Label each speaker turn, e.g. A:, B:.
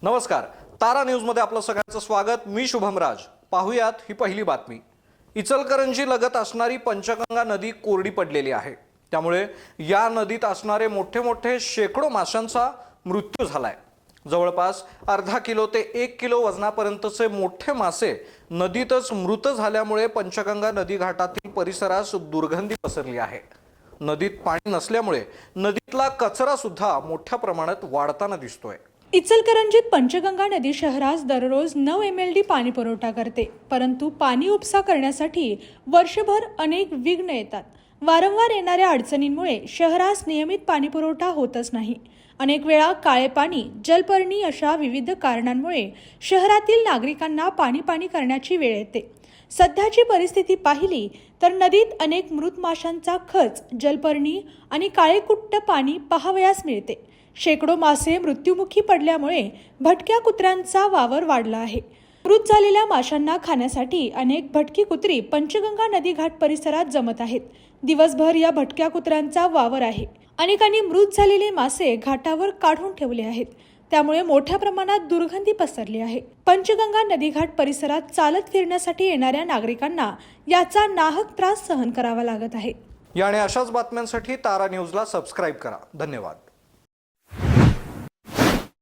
A: नमस्कार, तारा न्यूजमध्ये आपलं सगळ्यांचं स्वागत। मी शुभम राज। पाहुयात ही पहिली बातमी। इचलकरंजी लगत असणारी पंचगंगा नदी कोरडी पडलेली आहे। त्यामुळे या नदीत असणारे मोठे शेकडो माशांचा मृत्यू झालाय। जवळपास अर्धा किलो ते 1 किलो वजनापर्यंतचे मोठे मासे नदीतच मृत झाल्यामुळे पंचगंगा नदी घाटातील परिसरास दुर्गंधी पसरली आहे। नदीत पाणी नसल्यामुळे नदीतला कचरा सुद्धा मोठ्या प्रमाणात वाढताना दिसतोय।
B: इचलकरंजीत पंचगंगा नदी शहरास दररोज 9 MLD पाणी पुरवठा करते, परंतु पाणी उपसा करण्यासाठी वर्षभर अनेक विघ्न येतात। वारंवार येणाऱ्या अडचणींमुळे शहरास नियमित पाणी पुरवठा होतच नाही। अनेक वेळा काळे पाणी, जलपर्णी अशा विविध कारणांमुळे शहरातील नागरिकांना पाणी करण्याची वेळ येते। सध्याची परिस्थिती पाहिली तर नदीत अनेक मृत माशांचा खच, जलपर्णी आणि काळेकुट्ट पाणी पाहावयास मिळते। शेकडो मासे मृत्युमुखी पडल्यामुळे भटक्या कुत्र्यांचा वावर वाढला आहे। मृत झालेल्या माशांना खाण्यासाठी अनेक भटकी कुत्री पंचगंगा नदी घाट परिसरात जमत आहेत। दिवसभर या भटक्या कुत्र्यांचा वावर आहे। अनेकांनी मृत झालेले मासे घाटावर काढून ठेवले आहेत। त्यामुळे मोठ्या प्रमाणात दुर्गंधी पसरली आहे। पंचगंगा नदी घाट परिसरात चालत फिरण्यासाठी येणाऱ्या नागरिकांना याचा नाहक त्रास सहन करावा लागत आहे।
A: याने अशाच बातम्यांसाठी तारा न्यूजला सबस्क्राइब करा। धन्यवाद।